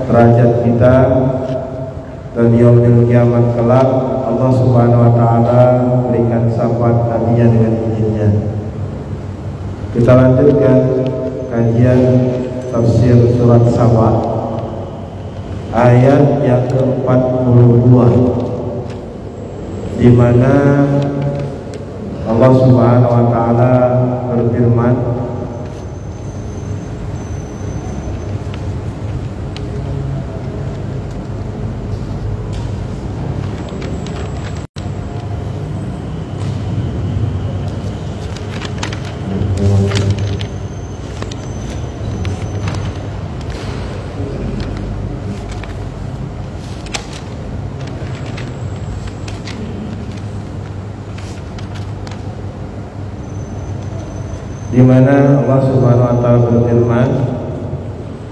derajat kita, dan yaumil kiamat kelak Allah Subhanahu wa taala berikan syafaat hadiah dengan izinnya. Kita lanjutkan kajian tafsir surat Saba ayat yang ke-42, di mana Allah Subhanahu wa taala berfirman, di mana Allah Subhanahu wa taala berfirman,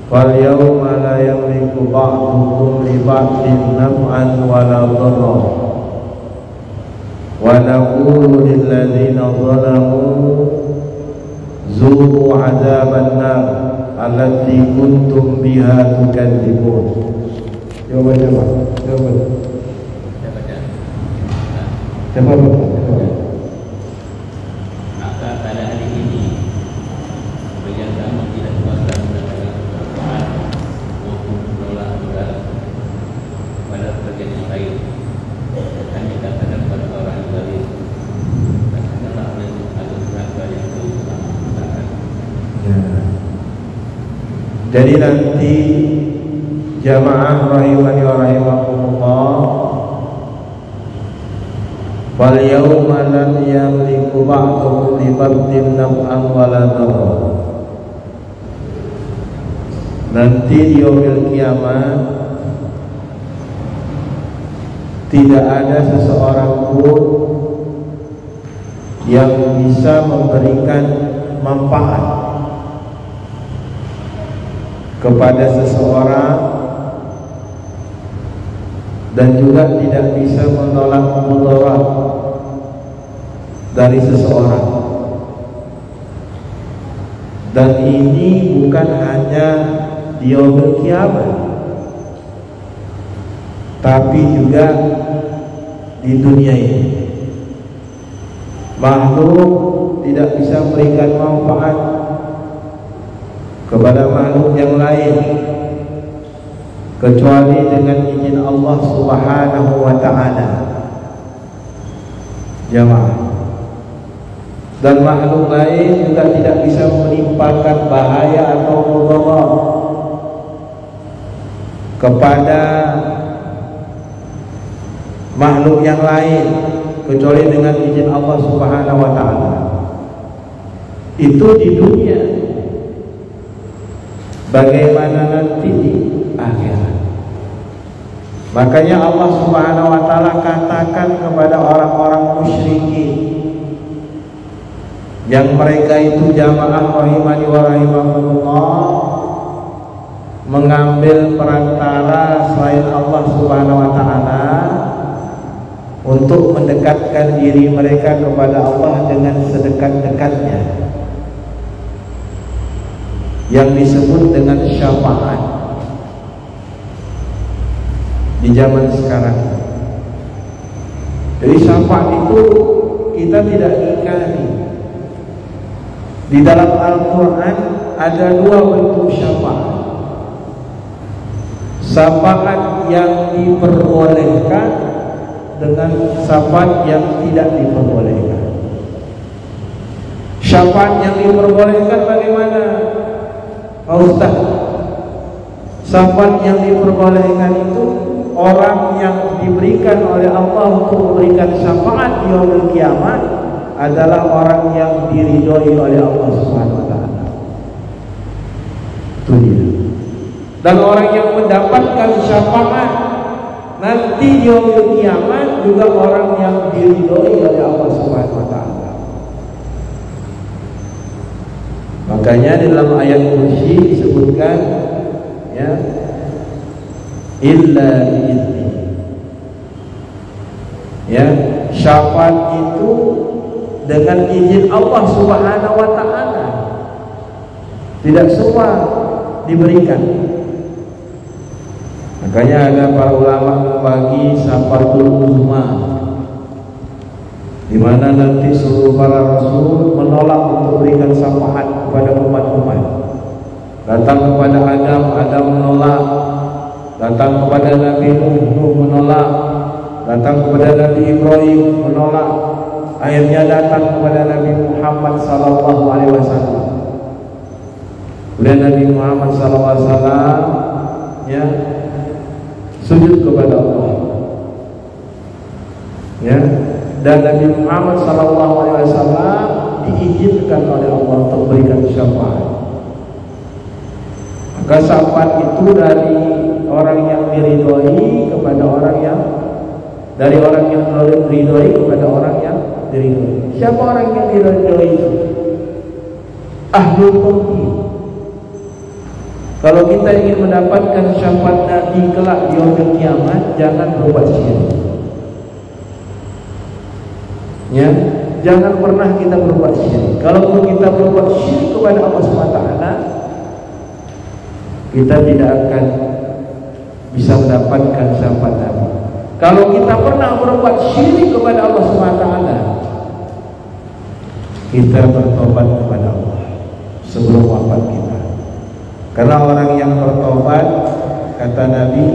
"Wal yauma la yamliku ba'dukum li ba'din naf'an wa la dharra wa naqulu lil ladzina zalamu zuqu 'adzaban nar allati kuntum biha tukadzibun." Coba. Jadi nanti jamaah rahimani wa rahimakumullah, wal yauma lam yamliku ba'dukum li ba'din naf'an wa la dharra. Nanti di yaumil kiamat tidak ada seseorang pun yang bisa memberikan manfaat kepada seseorang dan juga tidak bisa menolak mudarat dari seseorang. Dan ini bukan hanya di yaumil kiamat, tapi juga di dunia ini. Makhluk tidak bisa memberikan manfaat kepada makhluk yang lain kecuali dengan izin Allah Subhanahu wa taala. Jamaah. Dan makhluk lain juga tidak bisa menimpakan bahaya atau mudarat kepada makhluk yang lain kecuali dengan izin Allah Subhanahu wa taala. Itu di dunia. Bagaimana nanti di akhirat? Makanya Allah Subhanahu wa taala katakan kepada orang-orang musyrikin yang mereka itu jamaah rahimani wa rahimakumullah mengambil perantara selain Allah Subhanahu wa taala untuk mendekatkan diri mereka kepada Allah dengan sedekat-dekatnya, yang disebut dengan syafaat di zaman sekarang. Jadi syafaat itu kita tidak ingkari. Di dalam Al-Quran ada dua bentuk syafaat. Syafaat yang diperbolehkan dengan syafaat yang tidak diperbolehkan. Syafaat yang diperbolehkan bagaimana? Ustaz, syafaat yang diperbolehkan itu orang yang diberikan oleh Allah untuk memberikan syafaat di yaumil kiamat adalah orang yang diridhoi oleh Allah Subhanahu wa taala. Itu dia. Dan orang yang mendapatkan syafaat nanti di yaumil kiamat juga orang yang diridhoi oleh Allah Subhanahu wa taala. Makanya dalam ayat kursi disebutkan, ya, illa bi'izni. Ya, syafaat itu dengan izin Allah Subhanahu wa taala. Tidak semua diberikan. Makanya ada para ulama membagi syafaatul uzma, di mana nanti seluruh para rasul menolak untuk berikan syafaat kepada umat-umat. Datang kepada Adam, Adam menolak. Datang kepada Nabi Nuh, menolak. Datang kepada Nabi Ibrahim, menolak. Akhirnya datang kepada Nabi Muhammad sallallahu alaihi wasallam. Kemudian Nabi Muhammad sallallahu alaihi wasallam ya sujud kepada Allah. Ya, dan Nabi Muhammad sallallahu alaihi wasallam diizinkan oleh Allah untuk memberikan syafaat. Maka syafaat itu dari orang yang diridhoi kepada orang yang diridhoi kepada orang yang diridhoi. Siapa orang yang diridhoi itu? Ahlul tauhid. Kalau kita ingin mendapatkan syafaat Nabi kelak di yaumil kiamat, jangan berbuat syirik. Ya, jangan pernah kita berbuat syirik. Kalau kita berbuat syirik kepada Allah SWT, kita tidak akan bisa mendapatkan syafaat Nabi. Kalau kita pernah berbuat syirik kepada Allah SWT, kita bertobat kepada Allah sebelum wafat kita. Karena orang yang bertobat, kata Nabi,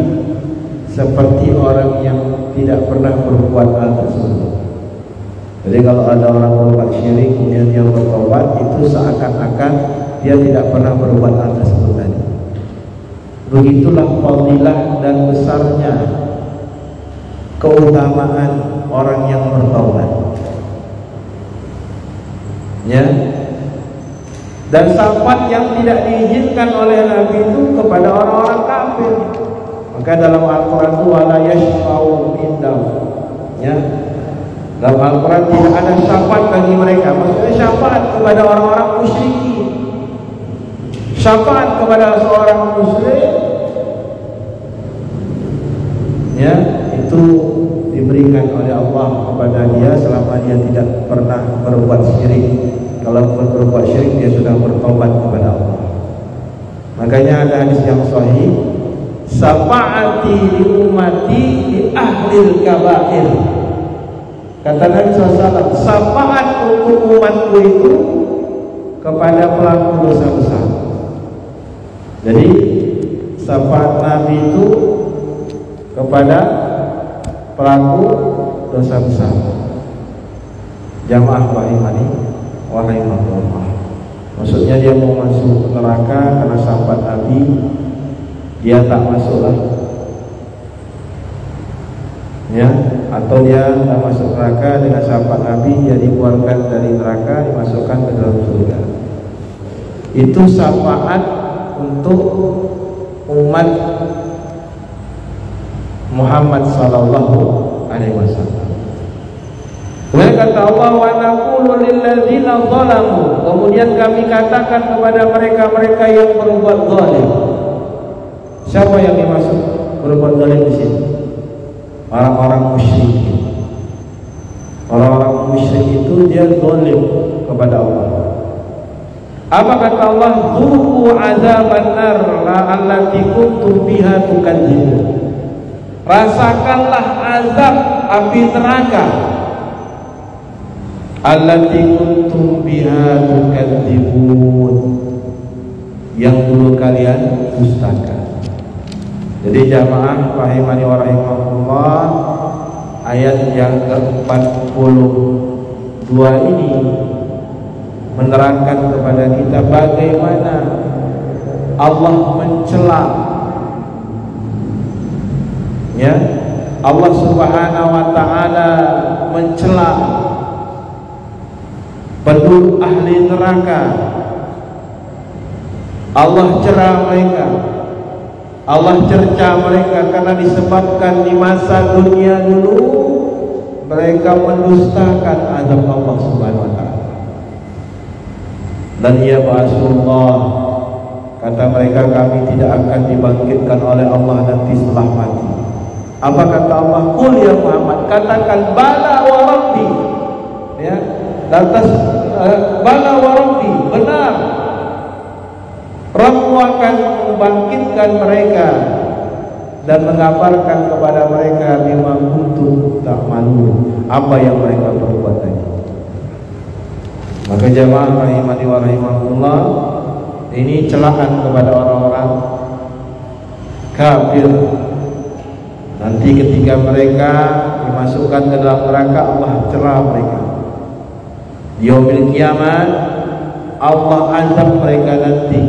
seperti orang yang tidak pernah berbuat hal tersebut. Jadi kalau ada orang berbuat syirik kemudian dia bertobat, itu seakan-akan dia tidak pernah berbuat hal tersebut tadi. Begitulah fadilah dan besarnya keutamaan orang yang bertobat. Ya. Dan syafaat yang tidak diizinkan oleh Nabi itu kepada orang-orang kafir. Maka dalam Al-Quran itu wala yashfa'u indahu. Ya. Dalam Al-Quran tidak ada syafaat bagi mereka. Maksudnya syafaat kepada orang-orang musyrikin. Syafaat kepada seorang musyrik, ya, itu diberikan oleh Allah kepada dia selama dia tidak pernah berbuat syirik. Kalau berbuat syirik dia sudah bertobat kepada Allah. Makanya ada hadis yang sahih, syafaati li ummati li ahlil kabair. Kata Nabi SAW, syafaat untuk umatku itu kepada pelaku dosa besar. Jadi syafaat Nabi itu kepada pelaku dosa besar. Jamaah rahimani wa rahimakumullah. Maksudnya dia mau masuk neraka karena syafaat Nabi, dia tak masuklah. Ya, atau dia tak masuk neraka dengan syafaat Nabi, dia dikeluarkan dari neraka, dimasukkan ke dalam surga. Itu syafaat untuk umat Muhammad sallallahu alaihi wasallam. Kemudian kata Allah, wa naqulu lil ladzina zalamu, kemudian kami katakan kepada mereka-mereka yang berbuat zalim. Siapa yang dimaksud berbuat zalim di sini? Orang-orang musyrik. Orang-orang musyrik itu dia zalim kepada Allah. Apa kata Allah? Dzuqu azaban nar allati kuntum biha tukadzibun. Rasakanlah azab api neraka allati kuntum biha tukadzibun, yang dulu kalian dustakan. Jadi jamaah rahimani wa rahimakumullah, ayat yang ke-42 ini menerangkan kepada kita bagaimana Allah mencela, ya, Allah Subhanahu wa taala mencela penduduk ahli neraka. Allah cerah mereka, Allah cerca mereka karena disebabkan di masa dunia dulu mereka mendustakan azab Allah Subhanahu wa taala. Dan ya Rasulullah, kata mereka, kami tidak akan dibangkitkan oleh Allah nanti setelah mati. Apa kata Allah? Qul ya Muhammad, katakan bala wa rabbi. Ya, lantas bala wa rabbi, benar, Rabbmu akan membangkitkan mereka dan mengabarkan kepada mereka bima kuntum ta'malun, apa yang mereka perbuat tadi. Maka jamaah rahimani wa rahimakumullah, ini celaan kepada orang-orang kafir. Nanti ketika mereka dimasukkan ke dalam neraka, Allah cerah mereka. Yaumil kiamat Allah azab mereka nanti,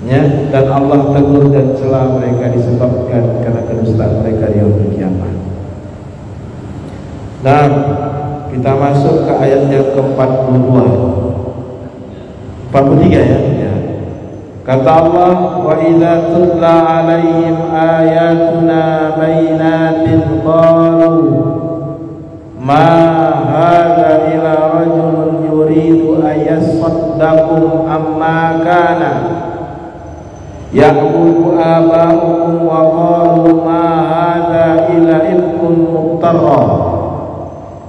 ya, dan Allah tegur dan celah mereka disebabkan karena kedustaan mereka di yaumil kiamat. Nah, kita masuk ke ayat yang ke-42, 43 ya. Kata Allah, wa idza tutla alaihim ayatuna bayyinatin qalu ma hadza illa rajulun yuridu ayasaddaqum amma kana ya'budu aba'ukum wa qalu ma hadza illa ifkun muftarra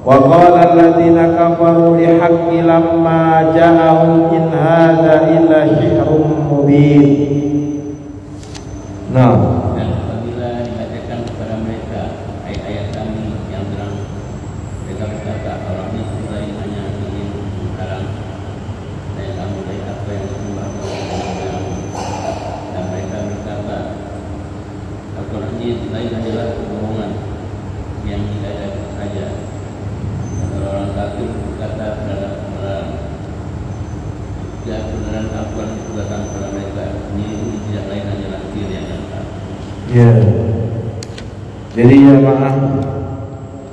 wa qala alladziina kafaru lihaqqi lamma ja'ahum in hadza illa syihrun mubin. Nah, dan apabila dibacakan kepada mereka ayat-ayat kami yang terang, mereka berkata, orang ini selain hanya ingin menghalang dan kamu dari apa yang sembah dan mereka berkata, Al-Quran ini selain adalah kebohongan yang tidak ada saja. Orang kafir berkata kebenaran Al-Quran itu datang kepada mereka, ini tidak lain hanyalah sihir yang datang. ya. Jadi ya maaf,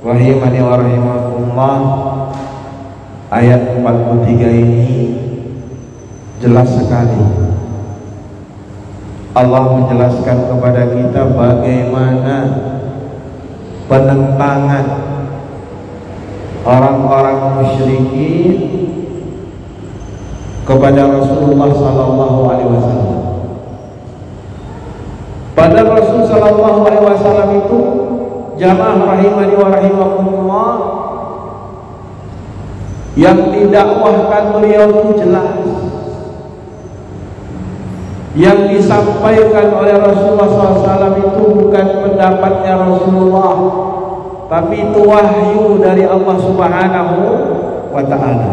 rahimani wa rahimakumullah, ayat 43 ini jelas sekali. Allah menjelaskan kepada kita bagaimana penentangan orang-orang musyrikin kepada Rasulullah sallallahu alaihi wasallam. Pada Rasul sallallahu alaihi wasallam itu, jamaah rahimani wa rahimakumullah, yang didakwahkan beliau itu jelas. Yang disampaikan oleh Rasulullah SAW itu bukan pendapatnya Rasulullah, tapi itu wahyu dari Allah Subhanahu wa ta'ala.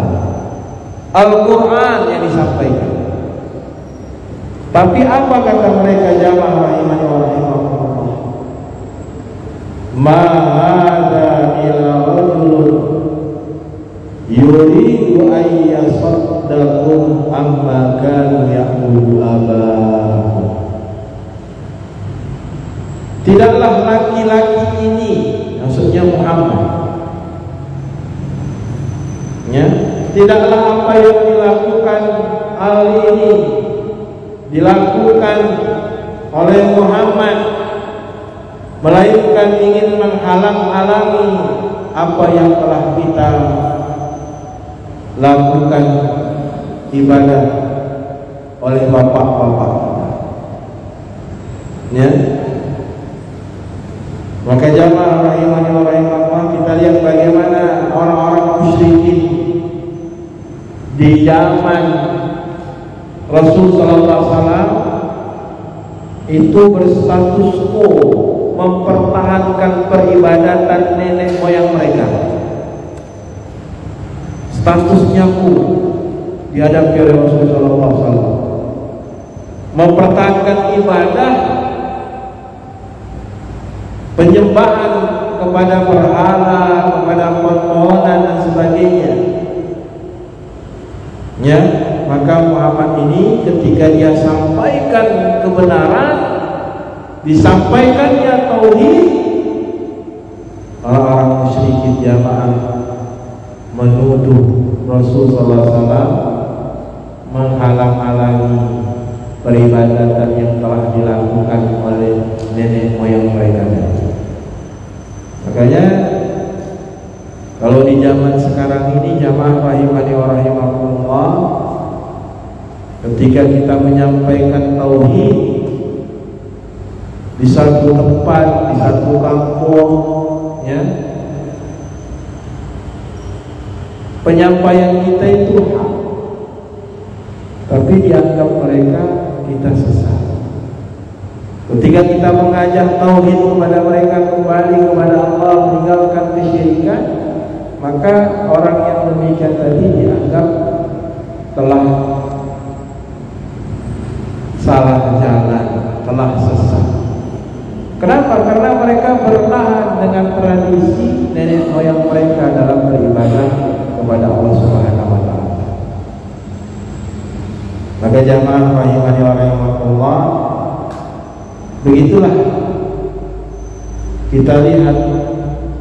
Al-Quran yang disampaikan. Tapi apa kata mereka jamaah rahimani wa rahimakumullah? Ma hadza illa rajulun yuridu an yasaddakum amma kanu ya'budu aba'ahum. Tidaklah laki-laki ini, maksudnya Muhammad, ya, tidaklah apa yang dilakukan hal ini dilakukan oleh Muhammad, melainkan ingin menghalang-halangi apa yang telah kita lakukan ibadah oleh bapak-bapak, ya. Maka jamaah rahimani wa rahimakumullah, kita lihat bagaimana orang-orang musyrikin di zaman Rasul sallallahu alaihi wasallam itu berstatus quo, mempertahankan peribadatan nenek moyang mereka. Statusnya quo dihadapi oleh Rasul sallallahu alaihi wasallam, mempertahankan ibadah penyembahan kepada berhala, kepada permohonan dan sebagainya, ya. Maka Muhammad ini ketika dia sampaikan kebenaran, disampaikannya tauhid, orang-orang musyrikin jamaah menuduh Rasul sallallahu alaihi wasallam menghalang-halangi peribadatan yang telah dilakukan oleh nenek moyang mereka. Makanya kalau di zaman sekarang ini jamaah rahimani wa rahimakumullah, ketika kita menyampaikan tauhid di satu tempat, di satu kampung, ya, penyampaian kita itu hak, tapi dianggap mereka kita sesat. Ketika kita mengajak tauhid kepada mereka, kembali kepada Allah, meninggalkan kesyirikan, maka orang yang demikian tadi dianggap telah salah jalan, telah sesat. Kenapa? Karena mereka bertahan dengan tradisi nenek moyang mereka dalam beribadah kepada Allah Subhanahu wa taala. Maka jamaah rahimani wa rahimakumullah, begitulah kita lihat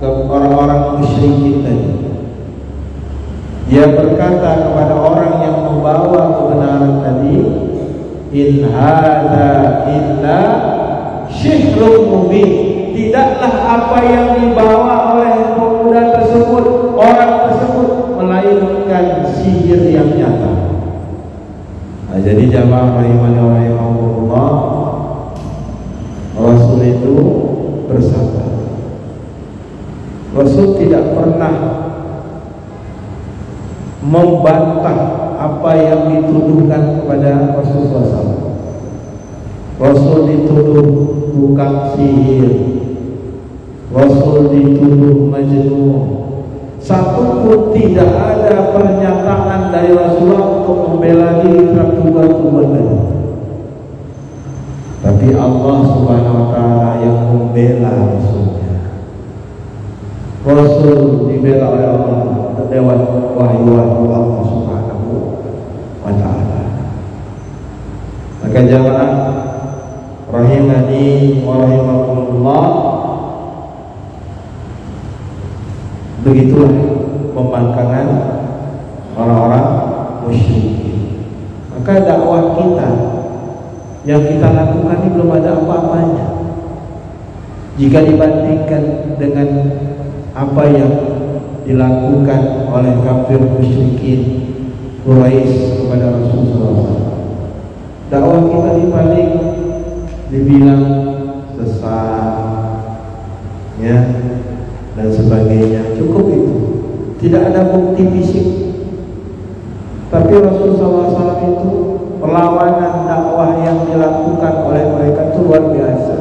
ke orang-orang musyrikin tadi. Dia berkata kepada orang yang membawa kebenaran tadi, in hadza illa syihrun mubin. Tidaklah apa yang dibawa oleh pemuda tersebut, orang tersebut, melainkan sihir yang nyata. Nah, jadi jamaah rahimani wa rahimakumullah, Rasul itu bersabda, Rasul tidak pernah membantah apa yang dituduhkan kepada Rasulullah SAW. Rasul dituduh tukang sihir, Rasul dituduh majnun. Satu pun tidak ada pernyataan dari Rasulullah untuk membela diri terhadap tuduhan tadi. Tapi Allah Subhanahu wa taala yang membela Rasulnya. Rasul dibela oleh Allah lewat wahyu Allah Subhanahu wa taala. Maka jamaah rahimani wa rahimakumullah, begitulah pembangkangan orang-orang musyrik. Maka dakwah kita yang kita lakukan ini belum ada apa-apanya jika dibandingkan dengan apa yang dilakukan oleh kafir musyrikin Quraisy kepada Rasulullah. Dakwah kita ini paling dibilang sesat, ya, dan sebagainya. Cukup itu, tidak ada bukti fisik. Tapi Rasulullah SAW itu perlawanan dakwah yang dilakukan oleh mereka itu luar biasa.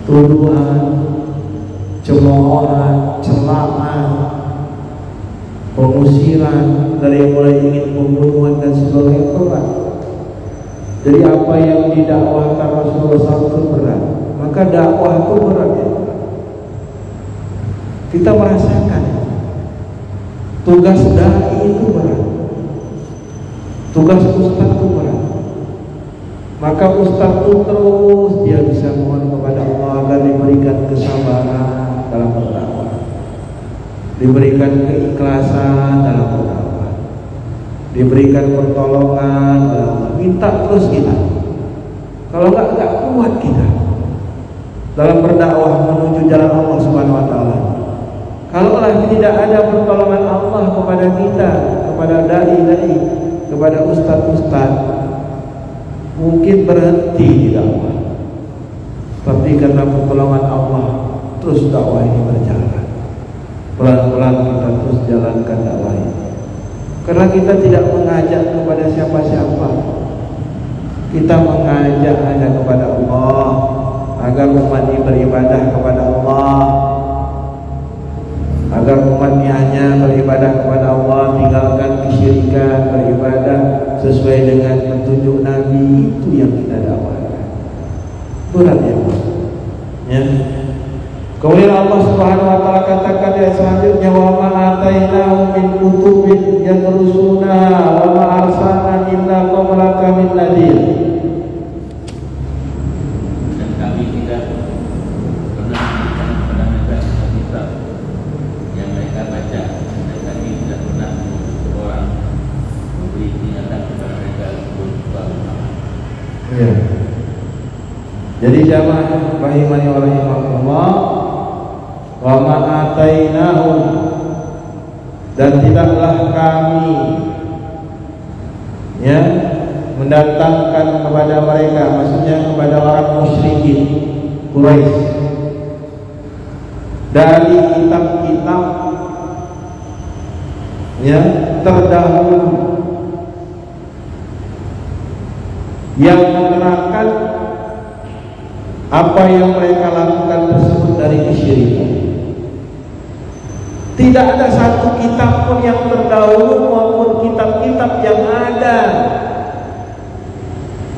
Tuduhan, cemoohan, celaan, pengusiran, dari mulai ingin pembunuhan dan sebagainya berat. Jadi apa yang didakwahkan Rasulullah SAW itu berat. Maka dakwah itu berat, ya. Kita merasakan tugas dai itu berat, tugas ustaz itu berat. Maka ustaz itu terus dia bisa mohon kepada Allah agar diberikan kesabaran dalam berdakwah, diberikan keikhlasan dalam berdakwah, diberikan pertolongan dalam berdakwah. Minta terus kita. Kalau enggak kuat kita dalam berdakwah menuju jalan Allah Subhanahu wa taala. Kalaulah tidak ada pertolongan Allah kepada kita, kepada dai-dai, kepada ustaz-ustaz, mungkin berhenti di dakwah. Tapi karena pertolongan Allah, terus dakwah ini berjalan. Pelan-pelan kita terus jalankan dakwah ini. Karena kita tidak mengajak kepada siapa-siapa. Kita mengajak hanya kepada Allah, agar umat ini beribadah kepada Allah, agar umatnya hanya beribadah kepada Allah, tinggalkan kesyirikan, beribadah sesuai dengan petunjuk Nabi. Itu yang kita dakwahkan. Berat, ya. Kemudian Allah Subhanahu wa taala katakan ayat selanjutnya, wa ma atainahum min kutubin yadrusunaha wa ma arsalna illa qablaka min nadhir. Dan kami tidak pernah memberikan kepada mereka kitab yang mereka baca, dan kami tidak pernah orang memberi peringatan kepada mereka sebelum Muhammad. Ya. Jadi jamaah rahimani wa rahimakumullah, wa ma atainahum, dan tidaklah kami, ya, mendatangkan kepada mereka, maksudnya kepada orang musyrikin Quraisy, dari kitab-kitab, ya, terdahulu yang menerangkan apa yang mereka lakukan tersebut dari kesyirikan. Tidak ada satu kitab pun yang terdahulu maupun kitab-kitab yang ada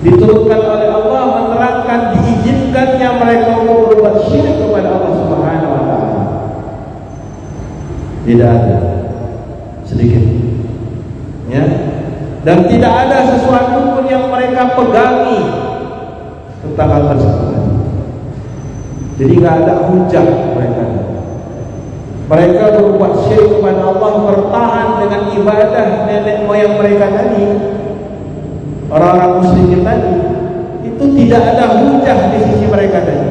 diturunkan oleh Allah menerangkan diizinkannya mereka untuk berbuat syirik kepada Allah Subhanahu wa taala. Tidak ada sedikit. Ya. Dan tidak ada sesuatu pun yang mereka pegangi tentang hal tersebut. Jadi nggak ada hujah mereka. Mereka berbuat syirik kepada Allah, bertahan dengan ibadah nenek moyang mereka tadi, orang-orang muslimin tadi, itu tidak ada hujah di sisi mereka tadi.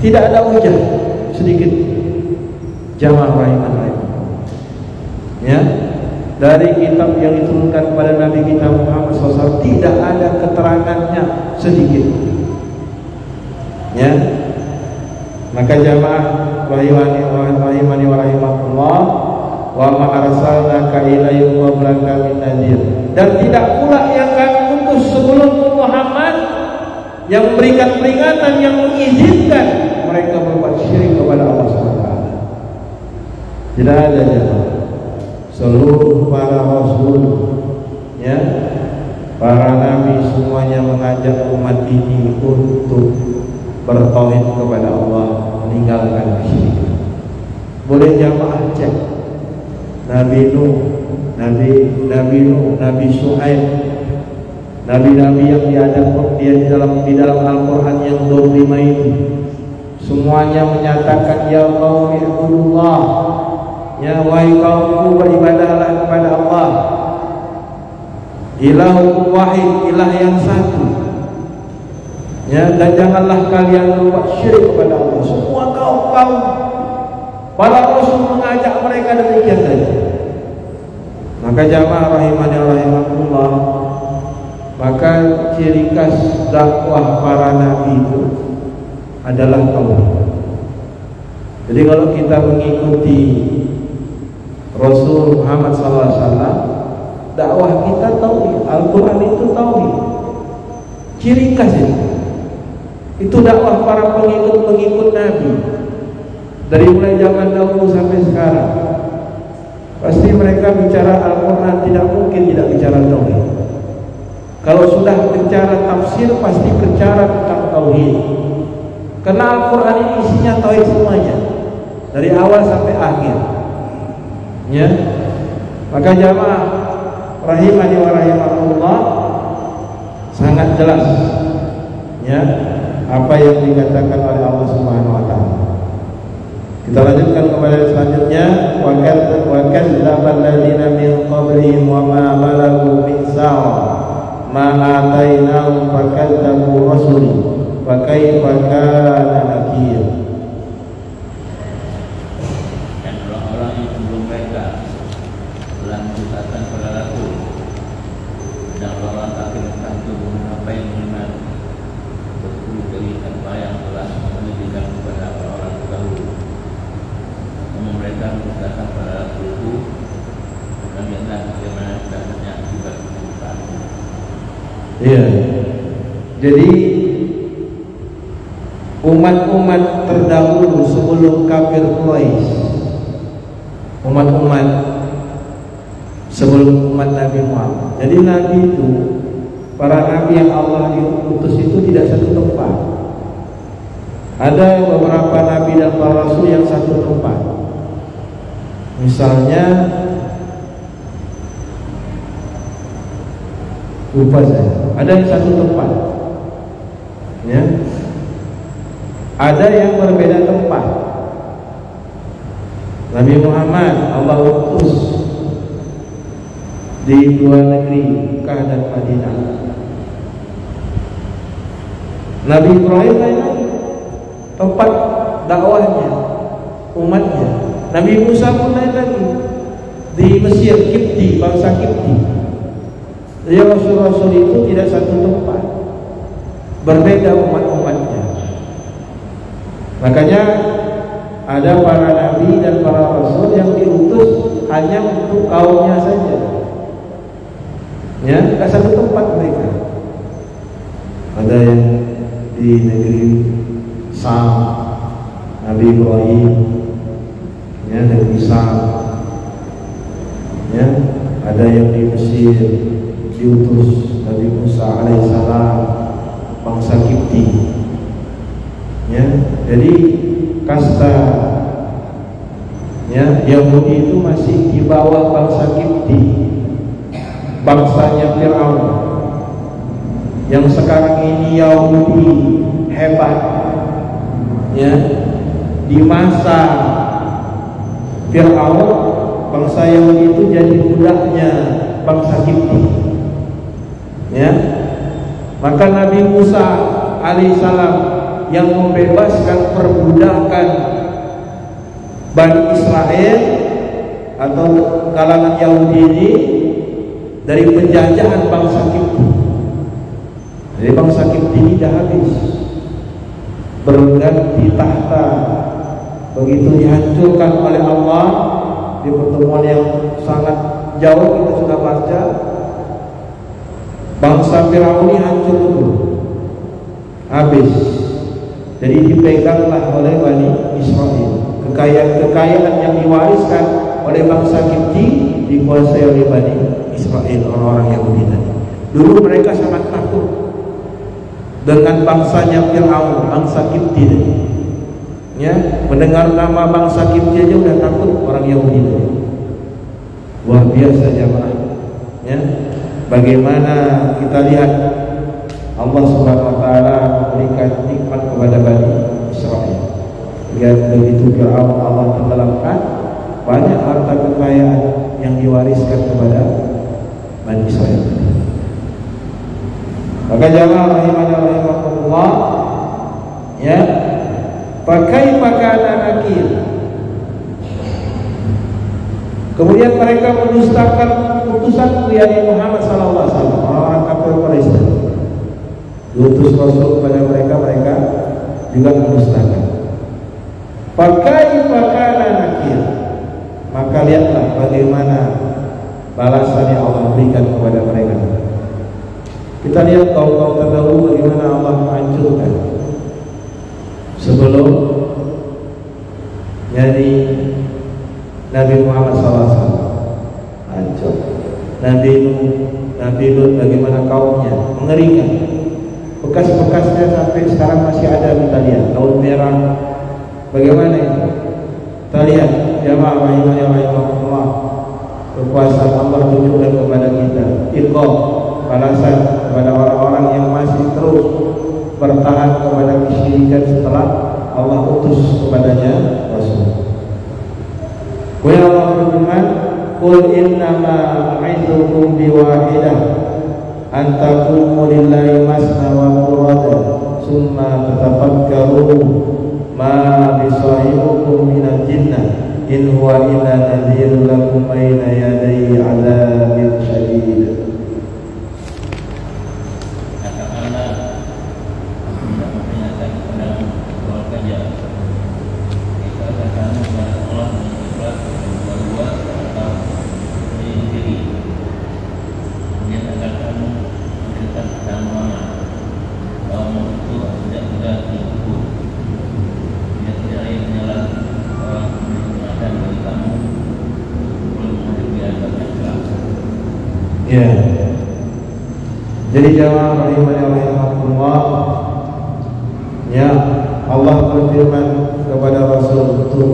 Tidak ada hujah sedikit. Jamaah rahimah. Ya, dari kitab yang diturunkan kepada Nabi kita Muhammad SAW tidak ada keterangannya sedikit. Ya, maka jamaah rahimani wa rahimakumullah, wa ma arsalnaka ilayhim qablaka min nadhir. Dan tidak pula yang kami utus sebelum Muhammad yang memberikan peringatan, yang mengizinkan mereka berbuat syirik kepada Allah SWT. Tidak ada jemaah. Seluruh para rasul, ya, para nabi semuanya mengajak umat ini untuk bertauhid kepada Allah, meninggalkan kesyirikan. Boleh jamaah cek Nabi Nuh, Nabi Shu'aib, nabi-nabi yang di dalam Al-Quran yang 25 itu, semuanya menyatakan ya qaumi ibudullah, ya wahai kaumku beribadahlah kepada Allah, ilahu wahid, ilah yang satu. Ya, dan janganlah kalian berbuat syirik kepada Allah. Semua kaum para rasul mengajak mereka demikian saja. Maka jamaah rahimani wa rahimakumullah, maka ciri khas dakwah para nabi itu adalah tauhid. Jadi kalau kita mengikuti Rasul Muhammad SAW, dakwah kita tauhid, Al-Quran itu tauhid. Ciri khas itu dakwah para pengikut Nabi dari mulai zaman dahulu sampai sekarang. Pasti mereka bicara Al-Quran, tidak mungkin tidak bicara tauhid. Kalau sudah bicara tafsir pasti bicara tentang tauhid. Karena Al-Quran ini isinya tauhid semuanya, dari awal sampai akhir. Ya, maka jamaah rahimani wa rahimakumullah, sangat jelas ya apa yang dikatakan oleh Allah Subhanahu wa taala. Kita lanjutkan kepada selanjutnya, wa kadzdzaba alladziina min qablihim wa ma balaghu mi'sara ma atainahum fakadzabu rasuli fa kaifa kana nakir. Dan orang-orang yang sebelum mereka telah mendustakan para rasul, dan orang kafir itu apa yang benar betul dari apa yang telah menunjukkan kepada orang terdahulu. Namun mereka mendustakan para rasul itu, dan lihatlah bagaimana dasarnya akibat kedustaan. Iya. Jadi umat-umat terdahulu sebelum kafir Quraisy, umat-umat sebelum umat Nabi Muhammad. Jadi Nabi itu, para Nabi yang Allah diutus itu tidak satu tempat. Ada beberapa Nabi dan para Rasul yang satu tempat. Misalnya, lupa saya, ada yang satu tempat, ya. Ada yang berbeda tempat. Nabi Muhammad Allah utus di dua negeri, Mekah dan Madinah. Nabi Ibrahim lain tempat dakwahnya, umatnya. Nabi Musa pun lain lagi, di Mesir, Kipti, bangsa Kipti. Jadi Rasul-Rasul itu tidak satu tempat, berbeda umat-umatnya. Makanya ada para nabi dan para rasul yang diutus hanya untuk kaumnya saja. Ya, tidak satu tempat mereka. Ada yang di negeri Sam, Nabi Ibrahim, ya, negeri Sam, ya, ada yang di Mesir diutus Nabi Musa alaihissalam, bangsa Kipti, ya. Jadi kasta, ya, Yahudi itu masih di bawah bangsa Kipti, bangsanya Fir'aun. Yang sekarang ini Yahudi hebat, ya. Di masa Fir'aun, bangsa Yahudi itu jadi budaknya bangsa Kipti, ya. Maka Nabi Musa alaihissalam yang membebaskan perbudakan Bani Israel atau kalangan Yahudi ini dari penjajahan bangsa Kipti. Jadi bangsa Kipti ini dah habis, berganti tahta. Begitu dihancurkan oleh Allah di pertemuan yang sangat jauh, kita sudah baca, bangsa Firaun ini hancur dulu, habis. Jadi dipeganglah oleh Bani Israel. Kekayaan yang diwariskan oleh bangsa Kipti dikuasai oleh Bani Israel, orang-orang Yahudi tadi. Dulu mereka sangat takut dengan bangsanya Fir'aun, bangsa Kipti tadi, ya. Mendengar nama bangsa Kipti aja udah takut orang Yahudi tadi. Luar biasa jemaah, ya. Bagaimana kita lihat Allah Subhanahu wa taala memberikan nikmat kepada Bani Israel. Lihat begitu Fir'aun Allah tenggelamkan, banyak harta kekayaan yang diwariskan kepada Bani Israel. Maka jamaah rahimahullah, ya, pakai pakaian nakir. Kemudian mereka mendustakan utusan yakni Muhammad sallallahu alaihi wasallam, orang kafir Quraisy. Diutus Rasul kepada mereka, mereka juga mendustakan. Pakai pakaian nakir. Maka lihatlah bagaimana balasan yang Allah berikan kepada mereka. Kita lihat kaum-kaum terdahulu bagaimana Allah menghancurkan sebelum jadi Nabi Muhammad SAW hancur. Nabi Nuh, Nabi Lut, bagaimana kaumnya mengerikan. Bekas-bekasnya sampai sekarang masih ada. Kita lihat Laut Merah, bagaimana itu. Kita lihat jamaah rahimahullah, kekuasaan Allah tunjukkan kepada kita. Iqab, balasan kepada orang-orang yang masih terus bertahan kepada kesyirikan setelah Allah utus kepadanya Rasul. Qul Allah berfirman, "Qul innama a'idukum biwahidah an taqumu lillahi masna wa furada summa tatafakkaru ma bisahibukum minal jinnah in huwa illa nadhirun lakum baina yaday 'adzabin syadid." Ya. Jadi jamaah rahimahullah, ya, Allah berfirman kepada Rasul untuk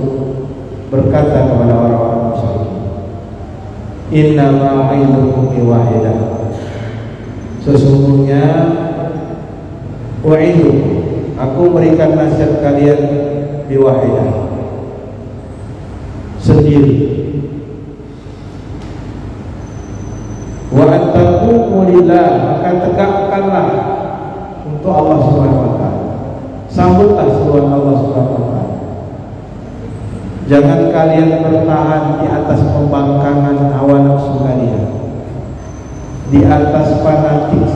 berkata kepada orang-orang musyrikin, "Innama a'idukum biwahidah." Sesungguhnya aku berikan nasihat kalian biwahidah, sendiri. Wa antaqumu lillah, maka tegakkanlah untuk Allah Subhanahu wa taala. Sambutlah seruan Allah Subhanahu wa taala. Jangan kalian bertahan di atas pembangkangan hawa nafsu kalian, di atas fanatik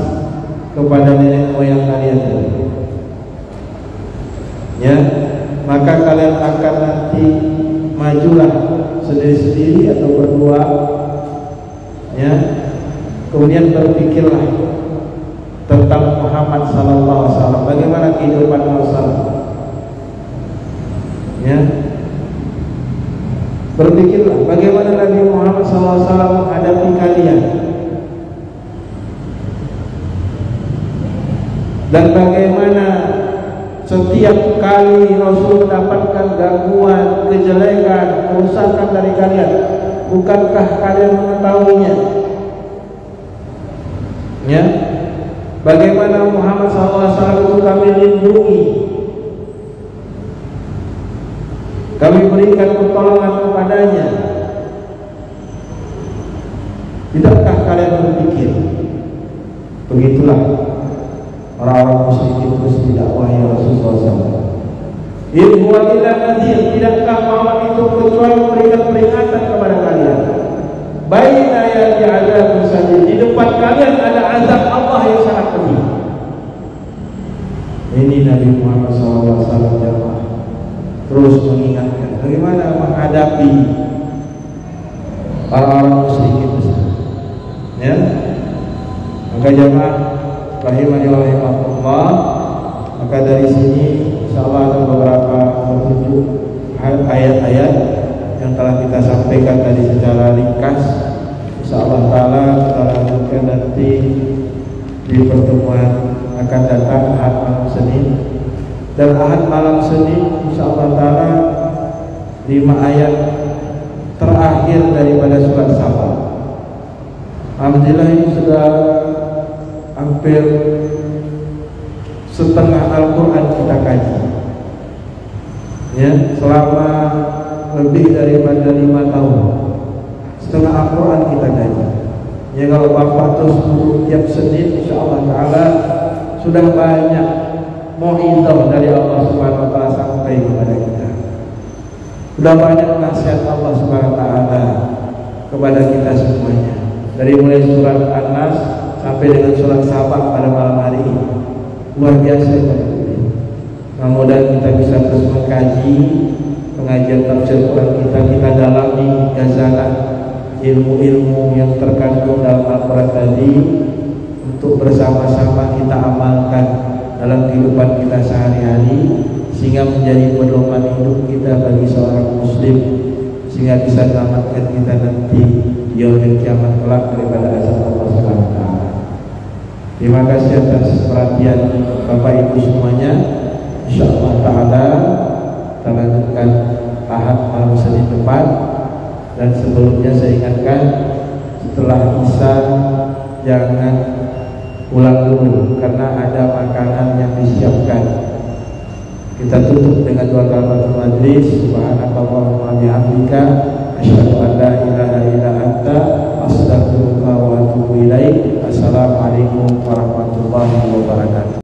kepada nenek moyang kalian. Ya, maka kalian akan nanti majulah sendiri-sendiri atau berdua, ya. Kemudian berpikirlah tentang Muhammad sallallahu alaihi wasallam, bagaimana berpikirlah bagaimana Nabi Muhammad SAW menghadapi kalian, dan bagaimana setiap kali Rasul mendapatkan gangguan, kejelekan, kerusakan dari kalian, bukankah kalian mengetahuinya? Ya, bagaimana Muhammad SAW itu kami lindungi, kami berikan pertolongan kepadanya. Tidakkah kalian berpikir? Begitulah orang-orang musyrikin terus didakwahi Rasulullah SAW. In huwa illa nadhir, tidakkah Muhammad itu kecuali memberikan peringatan kepada kalian. Baina yadi adzabun sadid, di depan kalian ada azab Allah yang sangat pedih. Ini Nabi Muhammad SAW jamaah terus mengingatkan bagaimana menghadapi orang-orang musyrikin besar. Ya, maka jamaah rahimani wa rahimakumullah, maka dari sini insyaallah ada beberapa petunjuk ayat-ayat yang telah kita sampaikan tadi secara ringkas. Insyaallah taala kita lanjutkan nanti di pertemuan akan datang Ahad malam Senin. Dan Ahad malam Senin insyaallah taala 5 ayat terakhir daripada surat Saba. Alhamdulillah ini sudah hampir setengah Al-Quran kita kaji, ya, selama lebih daripada 5 tahun setengah Al-Quran kita kaji. Ya, kalau Bapak terus duduk tiap Senin insyaallah ta'ala sudah banyak mau'izah dari Allah Subhanahu wa ta'ala sampai kepada kita, sudah banyak nasihat Allah Subhanahu wa ta'ala kepada kita semuanya, dari mulai surat An-Nas sampai dengan surat Saba pada malam hari ini. Luar biasa ya. Mudah-mudahan kita bisa terus mengkaji pengajian tafsir Quran kita dalami gazalah ilmu-ilmu yang terkandung dalam Al-Quran tadi, untuk bersama-sama kita amalkan dalam kehidupan kita sehari-hari, sehingga menjadi pedoman hidup kita bagi seorang muslim, sehingga bisa selamatkan kita nanti di yaumil kiamat kelak daripada azab Allah Subhanahu wa ta'ala. Terima kasih atas perhatian Bapak Ibu semuanya. Insyaallah ta'ala kita lanjutkan Ahad malam Senin depan. Dan sebelumnya saya ingatkan, setelah Isya jangan pulang dulu karena ada makanan yang disiapkan. Kita tutup dengan doa kafaratul majlis. Subhanakallahumma wa bihamdika asyhadu an la ilaha illa anta astaghfiruka wa atubu ilaik. Assalamualaikum warahmatullahi wabarakatuh.